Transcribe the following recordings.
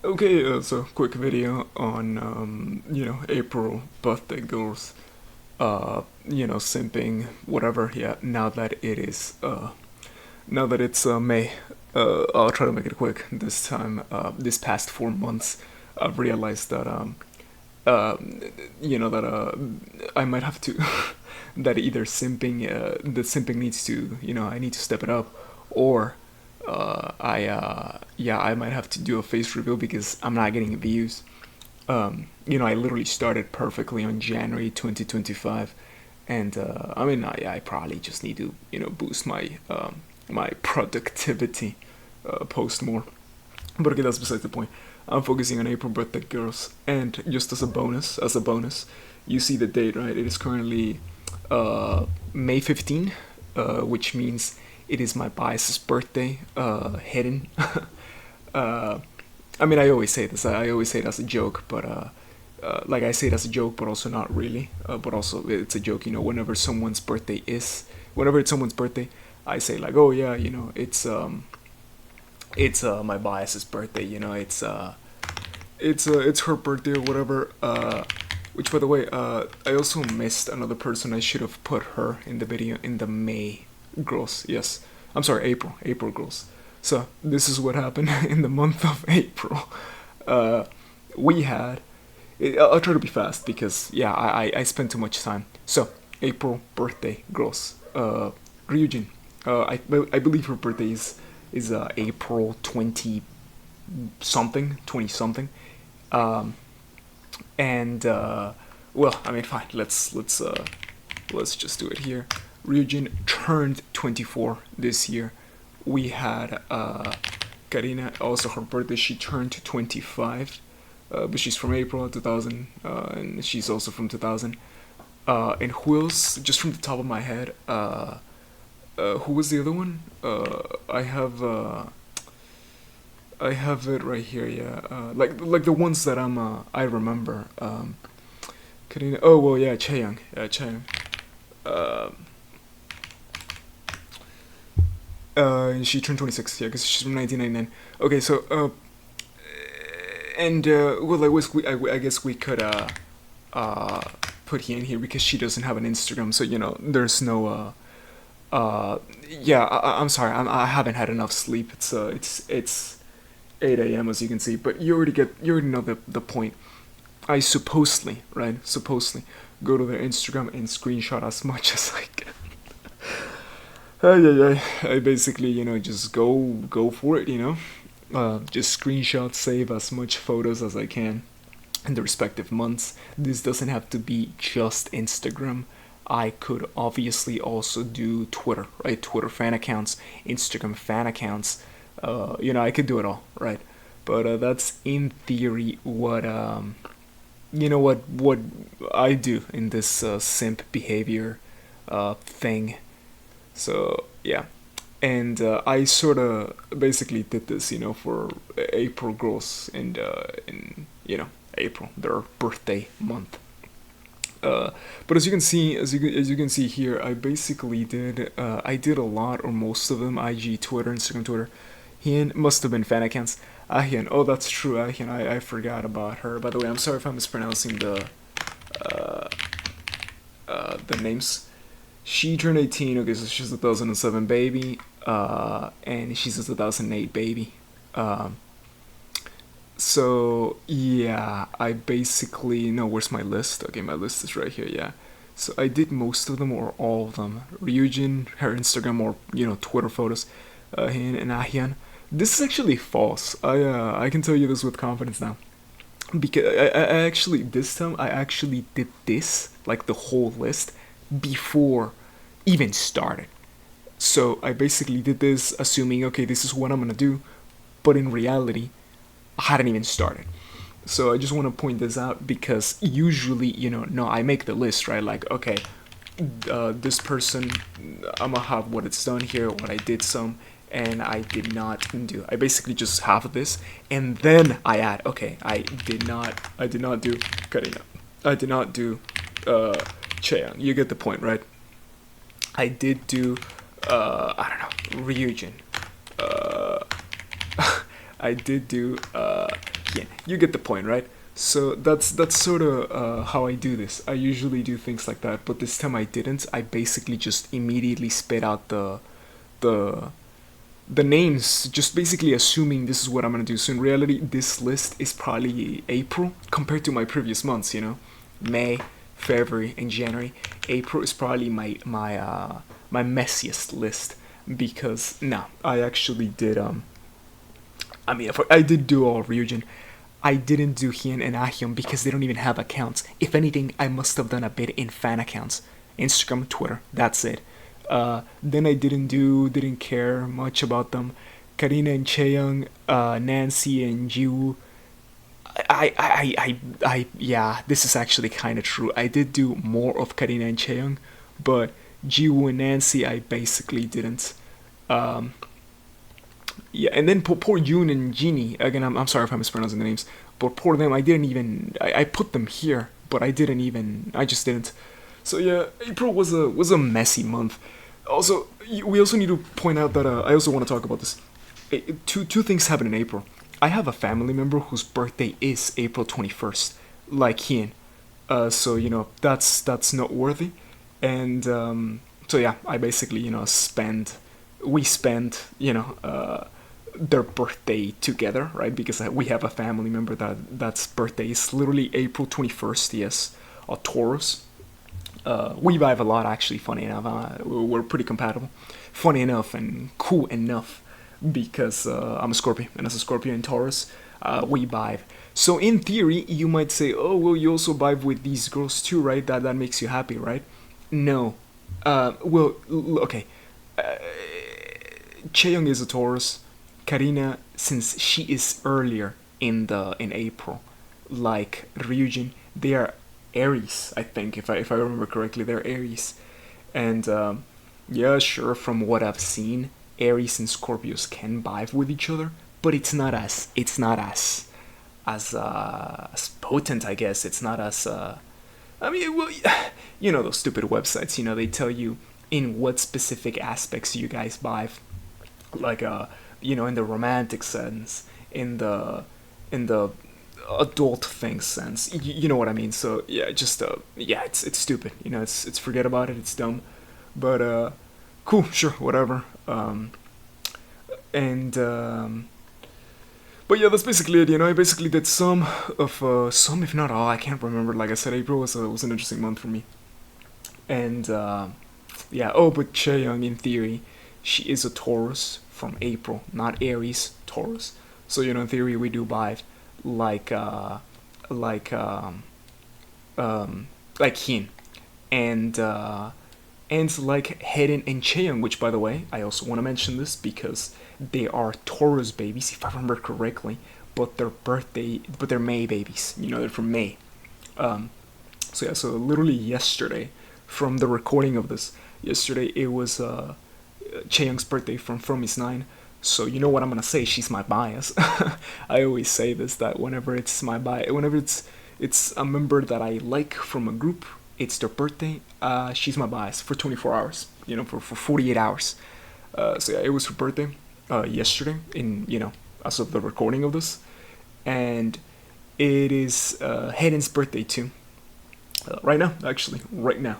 Okay, so quick video on April birthday girls. Simping, whatever. Yeah, now that it's May, I'll try to make it quick this time. This past 4 months, I've realized that uh, that I might have to that either the simping needs to, I need to step it up, or I might have to do a face reveal because I'm not getting views. I literally started perfectly on January 2025, and I mean, I probably just need to, boost my productivity, post more. But okay, that's besides the point. I'm focusing on April birthday girls, and just as a bonus, you see the date, right? It is currently May 15, which means it is my bias's birthday. Hidden. uh, I mean, I always say this. I always say it as a joke, but like I say it as a joke, but also not really. But also, it's a joke. Whenever it's someone's birthday, I say like, oh yeah, it's my bias's birthday. It's her birthday or whatever. Which, by the way, I also missed another person. I should have put her in the video in the May girls. Yes, I'm sorry, April girls. So this is what happened in the month of April. Uh, we had. I'll try to be fast because yeah, I spent too much time. So April birthday girls. Ryujin. I believe her birthday is April 20 something. Um, and well, I mean, fine. Let's just do it here. Ryujin turned 24 this year. We had Karina, also her birthday. She turned 25, but she's from April 2000, and she's also from 2000. And who else? Just from the top of my head, who was the other one? I have it right here. Yeah, like the ones that I remember. Karina. Oh well, yeah, Chaeyoung. Yeah, Chaeyoung. Uh, she turned 26. Yeah, because she's from 1999. Okay, so and well, I guess we could uh put here in here because she doesn't have an Instagram, so there's no yeah. I'm sorry. I haven't had enough sleep. It's 8 a.m. as you can see, but you already know the point. I supposedly go to their Instagram and screenshot as much as I can. I basically, just go for it, just screenshot, save as much photos as I can in the respective months. This doesn't have to be just Instagram. I could obviously also do Twitter, right? Twitter fan accounts, Instagram fan accounts. I could do it all, right? But that's in theory what I do in this simp behavior thing. So yeah, and I sort of basically did this, for April girls and in April, their birthday month. But as you can see, as you can see here, I did a lot or most of them. IG, Twitter, Instagram, Twitter. Hien must have been fan accounts. Ahien, oh that's true. Ahien, I forgot about her. By the way, I'm sorry if I'm mispronouncing uh, the names. She turned 18. Okay, so she's a 2007 baby, and she's a 2008 baby. Um, so yeah, I basically no. Where's my list? Okay, my list is right here. Yeah. So I did most of them or all of them. Ryujin, her Instagram or Twitter photos, Hin and Ahyan. This is actually false. I can tell you this with confidence now because I actually this time I actually did this like the whole list before even started. So I basically did this assuming okay this is what I'm gonna do, but in reality I hadn't even started. So I just want to point this out because usually, no, I make the list, right? Like, okay, this person, I'm gonna have what it's done here, what I did some, and I did not do. I basically just have this, and then I add. Okay, I did not do cutting up. I did not do Cheon. You get the point, right? I did do, I don't know, Ryujin. Uh, I did do Yeah, you get the point, right? So that's sort of how I do this. I usually do things like that, but this time I didn't. I basically just immediately spit out the the names, just basically assuming this is what I'm gonna do. So in reality, this list is probably April compared to my previous months. May, February, and January. April is probably my messiest list because no, I actually did I mean, I did do all Ryujin. I didn't do Hien and Ahyun because they don't even have accounts. If anything, I must have done a bit in fan accounts. Instagram, Twitter, that's it. Then I didn't care much about them. Karina and Chaeyoung, Nancy and Jiwoo. Yeah, this is actually kind of true. I did do more of Karina and Chaeyoung, but Jiwoo and Nancy, I basically didn't. Um, yeah, and then poor Yoon and Genie. Again, I'm sorry if I'm mispronouncing the names, but poor them. I didn't even. I put them here, but I didn't even. I just didn't. So yeah, April was a messy month. Also, we also need to point out that I also want to talk about this. Two things happen in April. I have a family member whose birthday is April 21st, like Hien. So that's noteworthy, and so yeah, I basically we spend their birthday together, right? Because we have a family member that's birthday is literally April 21st. Yes, a Taurus. We vibe a lot, actually. Funny enough, we're pretty compatible. Funny enough and cool enough because I'm a Scorpio, and as a Scorpio and Taurus, we vibe. So in theory, you might say, "Oh, well, you also vibe with these girls too, right? That makes you happy, right?" No. Well, okay. Chaeyoung is a Taurus. Karina, since she is earlier in April, like Ryujin, they are Aries. I think if I remember correctly, they're Aries, and yeah, sure. From what I've seen, Aries and Scorpios can vibe with each other, but it's not as potent. I guess it's not as I mean, well, those stupid websites. They tell you in what specific aspects you guys vibe, like in the romantic sense, in the adult thing sense. You know what I mean? So yeah, just yeah, it's stupid. It's forget about it. It's dumb, but cool, sure, whatever. And but yeah, that's basically it. I basically did some, if not all. I can't remember. Like I said, April was an interesting month for me. And yeah. Oh, but Chaeyoung, in theory, she is a Taurus from April, not Aries, Taurus. So in theory, we do vibe like like um like Hin and like Hayden and Cheon, which by the way, I also want to mention this because they are Taurus babies, if I remember correctly, but they're May babies. They're from May. Um, so yeah, so literally yesterday, from the recording of this, yesterday it was Cheyoung's birthday from Miss Nine. So you know what I'm gonna say? She's my bias. I always say this that whenever it's my bias, whenever it's a member that I like from a group, it's their birthday. She's my bias for 24 hours. For 48 hours. So yeah, it was her birthday yesterday. As of the recording of this, and it is Hayden's birthday too. Right now, actually, right now.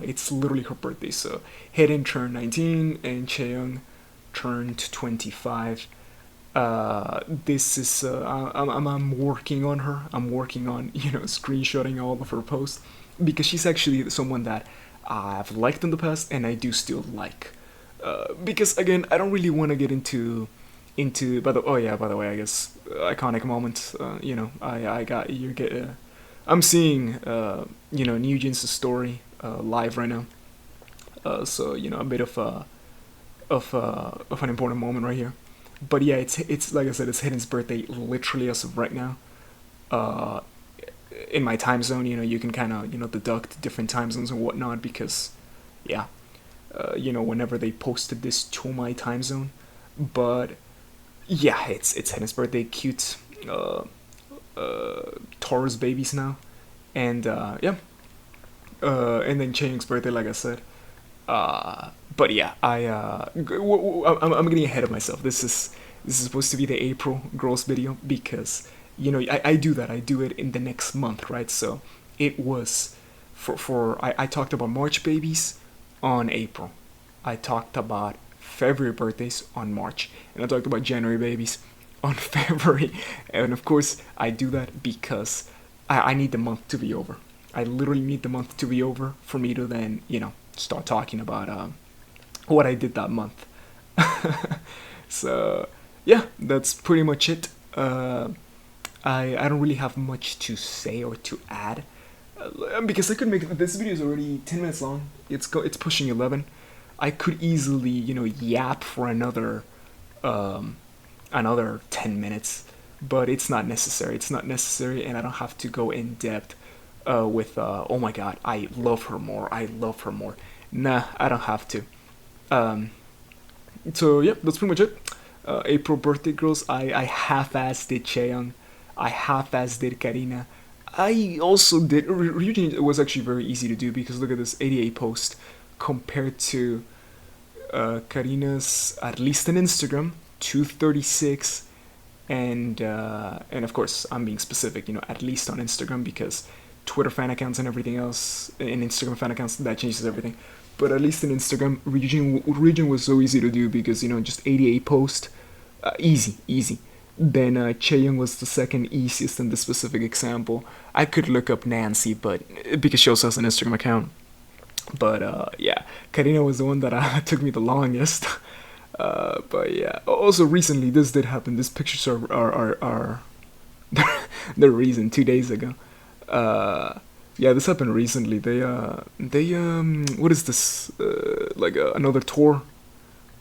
It's literally her birthday. So Hayden turned 19 and Cheyoung turned 25. This is I'm working on her. I'm working on screenshotting all of her posts because she's actually someone that I've liked in the past and I do still like. Because again, I don't really want to get into by the way, I guess iconic moment. I got you get. I'm seeing New Jeans' story live right now. So a bit of an important moment right here. But yeah, it's like I said, it's Hayden's birthday literally as of right now. Uh, in my time zone, you can kind of deduct different time zones and whatnot because, yeah, whenever they posted this to my time zone. But yeah, it's Hayden's birthday, cute, Taurus babies now, and yeah, and then Chaeyoung's birthday, like I said. But yeah, I'm getting ahead of myself. this is supposed to be the April girls video because I do that. I do it in the next month, right? So it was I talked about March babies on April. I talked about February birthdays on March, and I talked about January babies on February. And of course, I do that because I need the month to be over. I literally need the month to be over for me to then, start talking about what I did that month. So, yeah, that's pretty much it. I don't really have much to say or to add because I could make this video is already 10 minutes long. It's pushing 11. I could easily yap for another 10 minutes, but it's not necessary. It's not necessary, and I don't have to go in depth with oh my god, I love her more. I love her more. Nah, I don't have to. So yeah, that's pretty much it. April birthday girls. I half-assed did Chaeyoung. I half-assed did Karina. I also did Ryujin. It was actually very easy to do because look at this 88 post compared to Karina's, at least on Instagram, 236, and of course I'm being specific, at least on Instagram because Twitter fan accounts and everything else, and Instagram fan accounts, that changes everything. But at least in Instagram, region was so easy to do because just 88 post, easy. Then Chaeyoung was the second easiest in this specific example. I could look up Nancy, but because she also has an Instagram account. But yeah, Karina was the one that took me the longest. But yeah, also recently this did happen. These pictures are the reason 2 days ago. Yeah, this happened recently. They what is this? Like another tour?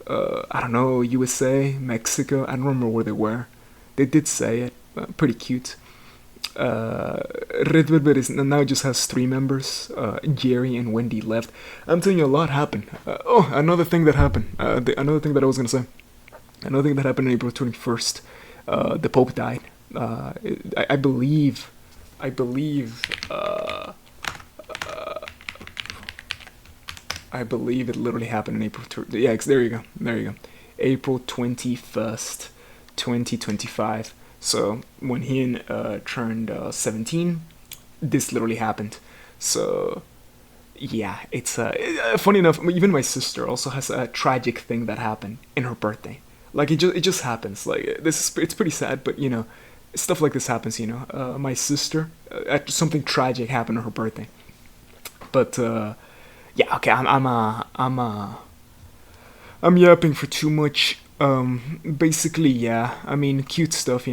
I don't know, USA, Mexico. I don't remember where they were. They did say it. Pretty cute. Red Velvet is now just has 3 members. Jerry and Wendy left. I'm telling you, a lot happened. Oh, another thing that happened. Another thing that I was gonna say. Another thing that happened on April 21st. The Pope died. I believe. I believe it literally happened in April. Yeah, there you go. April 21st, 2025. So when he turned 17, this literally happened. So yeah, it's funny enough. Even my sister also has a tragic thing that happened in her birthday. Like it just happens. Like it's pretty sad, but stuff like this happens. My sister, something tragic happened on her birthday. But yeah, okay, I'm yapping for too much. Basically, yeah. I mean, cute stuff,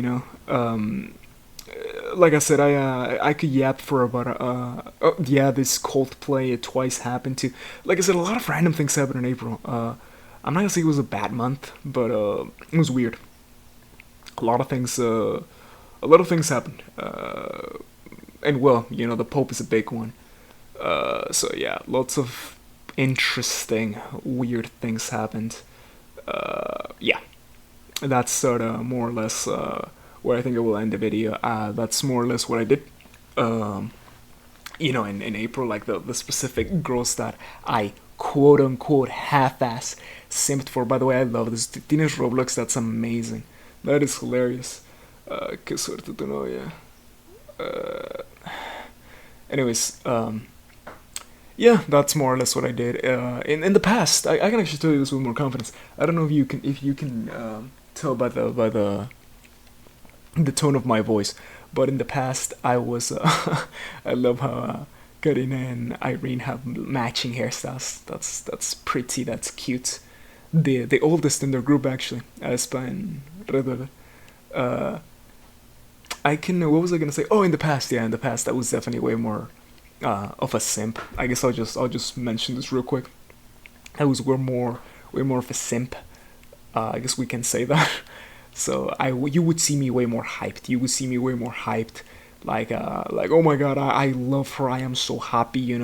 Like I said, I could yap for about oh, yeah, this Coldplay it twice happened to. Like I said, a lot of random things happened in April. I'm not gonna say it was a bad month, but it was weird. A lot of things. A lot of things happened. And well, the Pope is a big one. So yeah, lots of interesting, weird things happened. Yeah, that's sort of more or less where I think I will end the video. That's more or less what I did. In April, like the specific girls that I quote unquote half-ass simped for. By the way, I love this. Teenage Roblox, that's amazing. That is hilarious. Que suerte tu novia. Anyways, yeah, that's more or less what I did. In the past, I can actually tell you this with more confidence. I don't know if you can tell by the tone of my voice, but in the past I was I love how Karina and Irene have matching hairstyles. That's pretty. That's cute. The oldest in their group actually, Aespa and Red Velvet. I can. What was I gonna say? Oh, in the past, yeah, in the past, I was definitely way more of a simp. I guess I'll just mention this real quick. I was way more of a simp. I guess we can say that. So you would see me way more hyped. You would see me way more hyped. Like oh my god, I love her. I am so happy.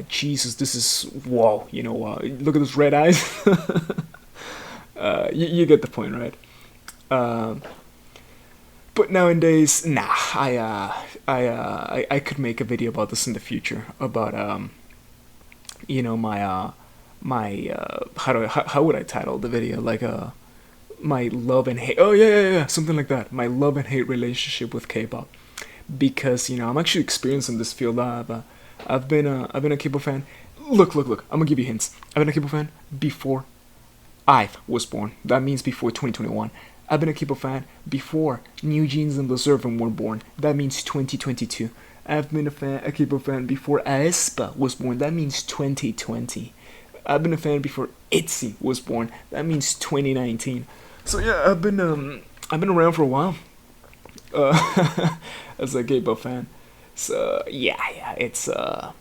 Jesus, this is whoa. Look at those red eyes. You get the point, right? But nowadays, nah. I could make a video about this in the future about my how would I title the video, like my love and hate. Oh yeah, something like that. My love and hate relationship with K-pop, because I'm actually experienced in this field. I've been a K-pop fan. Look. I'm gonna give you hints. I've been a K-pop fan before I was born. That means before 2021. I've been a K-pop fan before New Jeans and LE were born. That means 2022. I've been a K-pop fan before aespa was born. That means 2020. I've been a fan before ITZY was born. That means 2019. So yeah, I've been around for a while as a K-pop fan. So yeah, it's like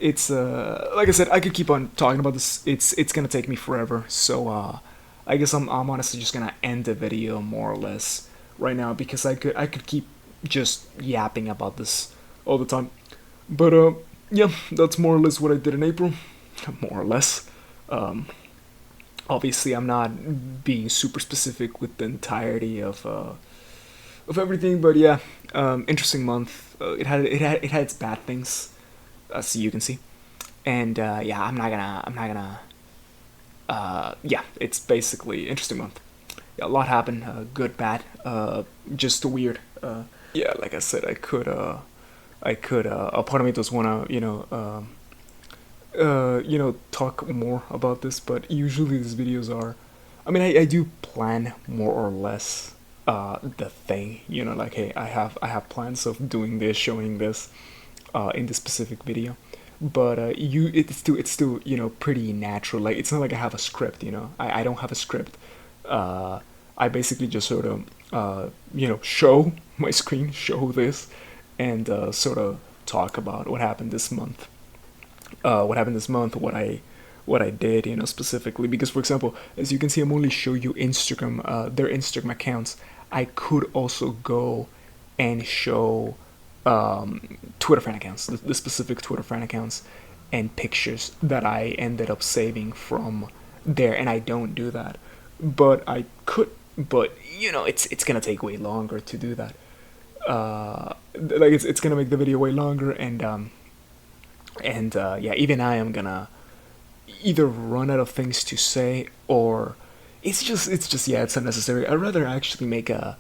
I said, I could keep on talking about this. It's gonna take me forever. So I guess I'm honestly just gonna end the video more or less right now, because I could keep just yapping about this all the time. But yeah, that's more or less what I did in April. More or less. Um, Obviously, I'm not being super specific with the entirety of everything, but yeah, interesting month. It had its bad things, so you can see. And yeah, I'm not gonna. Yeah, it's basically interesting month. Yeah, a lot happened. Good, bad. Just weird. Yeah, like I said, I could. A part of me does wanna, talk more about this, but usually these videos are. I mean, I do plan more or less the thing. Like, hey, I have plans of doing this, showing this, in this specific video. But it's still pretty natural. Like, it's not like I have a script. I don't have a script. Uh, I basically just sort of show my screen, show this, and sort of talk about what happened this month, what I did, specifically. Because, for example, as you can see, I'm only showing you Instagram, their Instagram accounts. I could also go and show Twitter fan accounts, the specific Twitter fan accounts, and pictures that I ended up saving from there, and I don't do that, but I could. But it's gonna take way longer to do that. Like, it's gonna make the video way longer, and yeah, even I am gonna either run out of things to say, or it's just yeah, it's unnecessary. I'd rather actually make a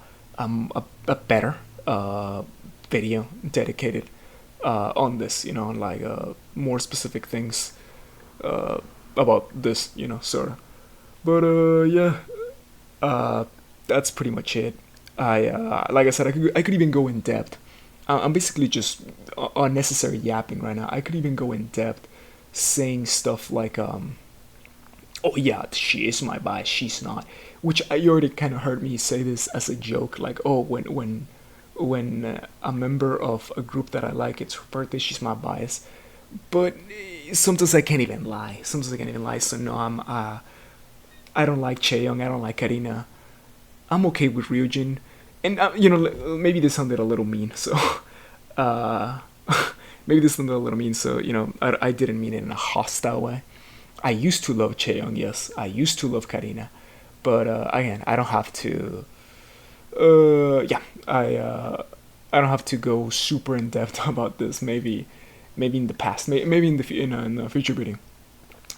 better video dedicated on this, on like more specific things about this, sort of. But yeah, uh, that's pretty much it. Like I said, I could even go in depth. I'm basically just unnecessary yapping right now. I could even go in depth, saying stuff like, "Oh yeah, she is my bias. She's not," which you already kind of heard me say this as a joke. Like, oh, when a member of a group that I like, it's her birthday, she's my bias. But sometimes I can't even lie. Sometimes I can't even lie. So no, I don't like Chaeyoung. I don't like Karina. I'm okay with Ryujin, and maybe this sounded a little mean. So, uh, maybe this sounded a little mean. So I didn't mean it in a hostile way. I used to love Chaeyoung. Yes, I used to love Karina, but again, I don't have to. Yeah, I don't have to go super in depth about this. Maybe in the past, maybe in a future video,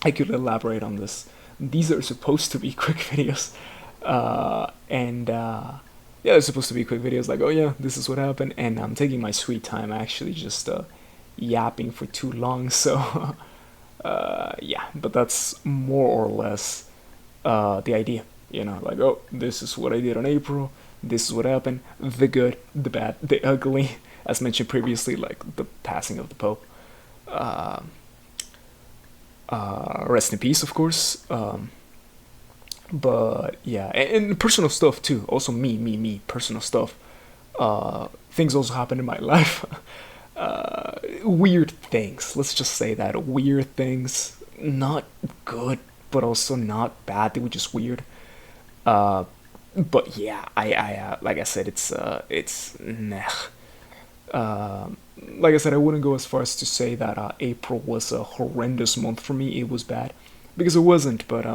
I could elaborate on this. These are supposed to be quick videos, and yeah, they're supposed to be quick videos. Like, oh yeah, this is what happened, and I'm taking my sweet time, actually, just yapping for too long. So yeah, but that's more or less the idea. Like, oh, this is what I did on April. This is what happened. The good, the bad, the ugly, as mentioned previously, like the passing of the Pope. Uh, Rest in peace, of course. But yeah, and personal stuff too. Also, me, personal stuff. Things also happen in my life. Weird things. Let's just say that weird things. Not good, but also not bad. They were just weird. Uh, but yeah, like I said, it's nah. Like I said, I wouldn't go as far as to say that April was a horrendous month for me. It was bad, because it wasn't. But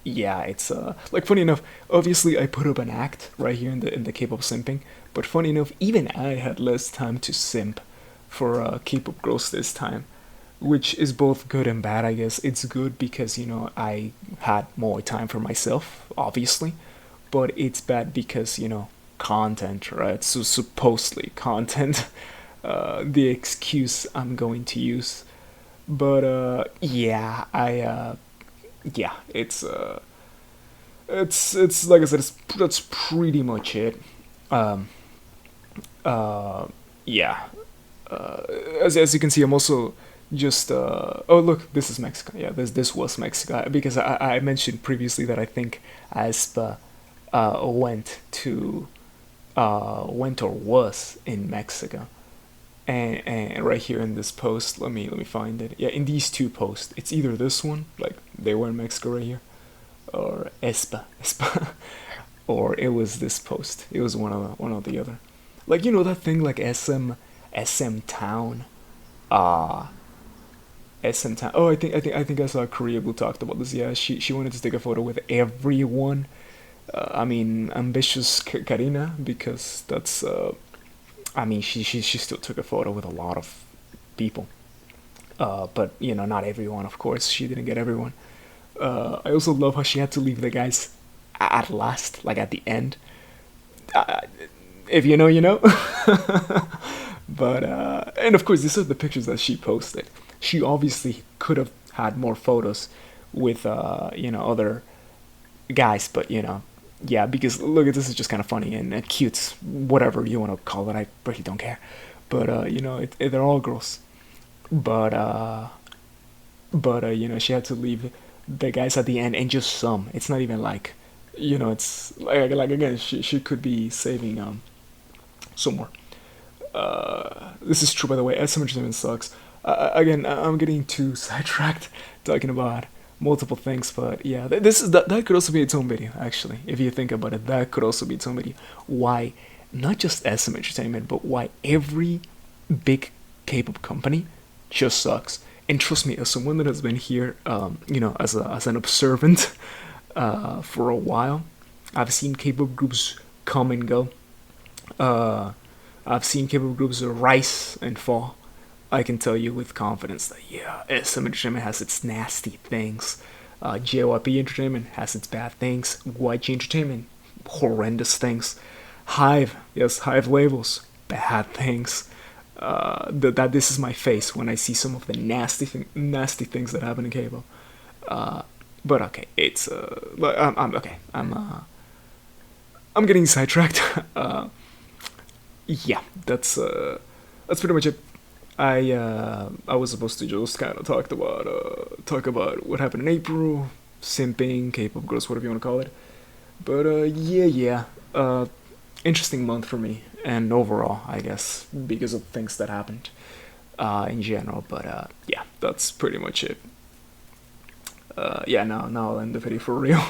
yeah, it's like, funny enough. Obviously, I put up an act right here in the K-pop simping. But funny enough, even I had less time to simp for K-pop girls this time. which is both good and bad, I guess. It's good because, I had more time for myself, obviously, but it's bad because, content, right? So, supposedly, content, the excuse I'm going to use. But, yeah, yeah, it's like I said, that's pretty much it. Um, yeah, as you can see, I'm also just oh look, this is Mexico. Yeah, this was Mexico because I mentioned previously that I think Aespa went or was in Mexico, and right here in this post, let me find it. Yeah, in these two posts, it's either this one, like they were in Mexico right here, or Espa, or it was this post. It was one of the other. Like that thing like SM Town, uh SM Town. Oh, I think I saw Korea Blue talked about this. Yeah, she wanted to take a photo with everyone. I mean, ambitious Karina because that's. I mean, she still took a photo with a lot of people. But not everyone, of course. She didn't get everyone. I also love how she had to leave the guys at last, like at the end. Uh, if you know, you know. But and of course, these are the pictures that she posted. She obviously could have had more photos with other guys, but yeah, because look, this is just kind of funny and cute, whatever you want to call it. I really don't care. But they're all girls. But she had to leave the guys at the end and just some. It's not even like, it's like again, she could be saving some more. This is true, by the way. SM Entertainment sucks. Again, I'm getting too sidetracked talking about multiple things, but yeah, this is that could also be its own video. Actually, if you think about it, that could also be its own video. Why not just SM Entertainment, but why every big K-pop company just sucks? And trust me, as someone that has been here, as an observant for a while, I've seen K-pop groups come and go. Uh, I've seen K-pop groups rise and fall. I can tell you with confidence that yeah, SM Entertainment has its nasty things. JYP Entertainment has its bad things. YG Entertainment, horrendous things. Hive, yes, Hive labels, bad things. That this is my face when I see some of the nasty things that happen in K-pop. Uh, but okay, it's I'm okay. I'm getting sidetracked. Yeah, that's pretty much it. I was supposed to just kind of talk about what happened in April, simping, K-pop girls, whatever you want to call it. But yeah. Interesting month for me and overall, I guess, because of things that happened in general. But yeah, that's pretty much it. Yeah, now I'll end the video for real.